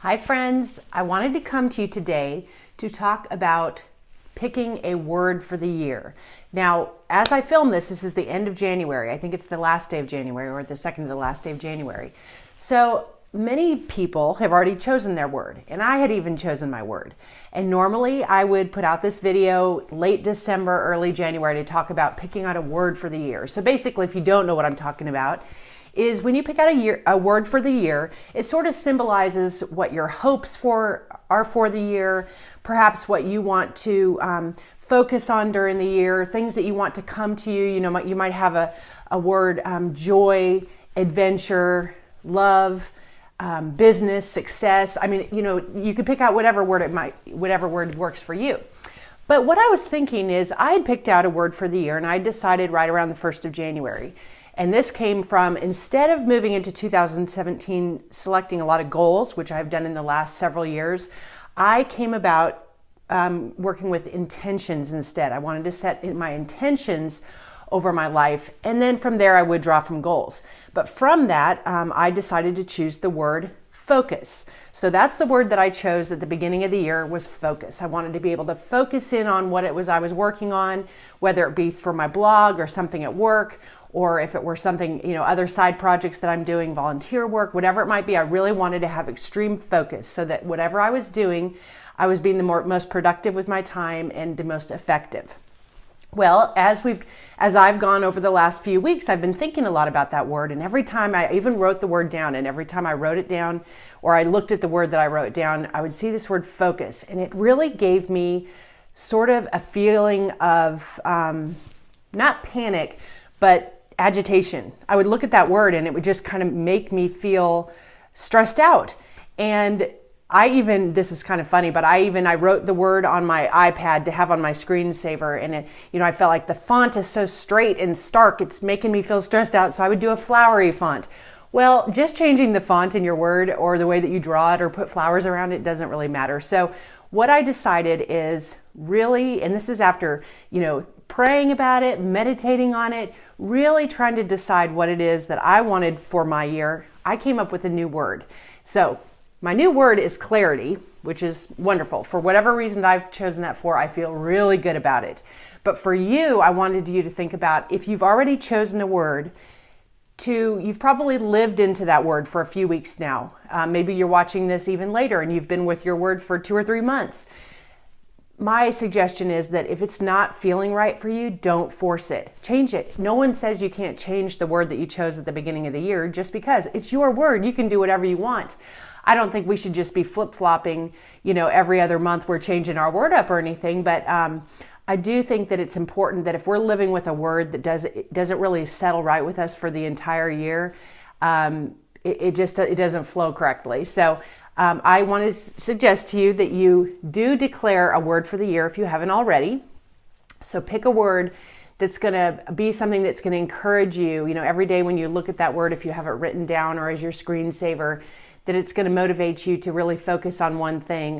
Hi friends, I wanted to come to you today to talk about picking a word for the year. Now, as I film this is the end of January. I think it's the last day of January or the second to the last day of January. So many people have already chosen their word, and I had even chosen my word. And normally I would put out this video late December, early January to talk about picking out a word for the year. So basically, if you don't know what I'm talking about, is when you pick out a word for the year, it sort of symbolizes what your hopes are for the year, perhaps what you want to focus on during the year, things that you want to come to you. You know, you might have a word, joy, adventure, love, business, success. I mean, you know, you could pick out whatever word works for you. But what I was thinking is I had picked out a word for the year and I decided right around the 1st of January. And this came from, instead of moving into 2017, selecting a lot of goals, which I've done in the last several years, I came about working with intentions instead. I wanted to set my intentions over my life, and then from there I would draw from goals. But from that, I decided to choose the word focus. So that's the word that I chose at the beginning of the year, was focus. I wanted to be able to focus in on what it was I was working on, whether it be for my blog or something at work, or if it were something, you know, other side projects that I'm doing, volunteer work, whatever it might be. I really wanted to have extreme focus so that whatever I was doing, I was being the most productive with my time and the most effective. Well, as I've gone over the last few weeks, I've been thinking a lot about that word, and every time I even wrote the word down, and every time I wrote it down or I looked at the word that I wrote down, I would see this word focus, and it really gave me sort of a feeling of not panic, but agitation. I would look at that word and it would just kind of make me feel stressed out. And this is kind of funny, but I wrote the word on my iPad to have on my screensaver, and I felt like the font is so straight and stark, it's making me feel stressed out, so I would do a flowery font. Well, just changing the font in your word or the way that you draw it or put flowers around it doesn't really matter. So what I decided is really, and this is after, praying about it, meditating on it, really trying to decide what it is that I wanted for my year, I came up with a new word. So my new word is clarity, which is wonderful. For whatever reason I've chosen that for, I feel really good about it. But for you, I wanted you to think about, if you've already chosen a word, you've probably lived into that word for a few weeks now. Maybe you're watching this even later and you've been with your word for 2 or 3 months. My suggestion is that if it's not feeling right for you, don't force it. Change it. No one says you can't change the word that you chose at the beginning of the year just because it's your word. You can do whatever you want. I don't think we should just be flip-flopping, every other month we're changing our word up or anything, but I do think that it's important that if we're living with a word that doesn't really settle right with us for the entire year, it doesn't flow correctly. So I want to suggest to you that you do declare a word for the year if you haven't already. So pick a word that's going to be something that's going to encourage you, every day when you look at that word, if you have it written down or as your screensaver, that it's going to motivate you to really focus on one thing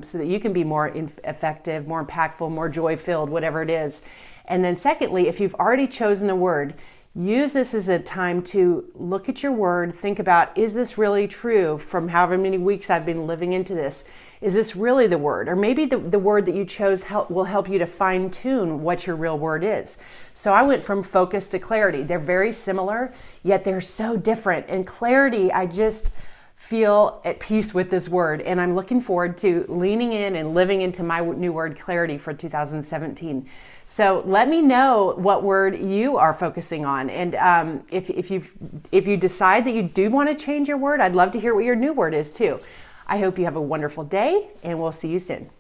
so that you can be more effective, more impactful, more joy-filled, whatever it is. And then secondly, if you've already chosen a word, use this as a time to look at your word, think about, is this really true from however many weeks I've been living into this? Is this really the word? Or maybe the word that you chose will help you to fine-tune what your real word is. So I went from focus to clarity. They're very similar, yet they're so different. And clarity, I just feel at peace with this word, and I'm looking forward to leaning in and living into my new word, clarity, for 2017. So let me know what word you are focusing on, and if you decide that you do want to change your word, I'd love to hear what your new word is too. I hope you have a wonderful day, and we'll see you soon.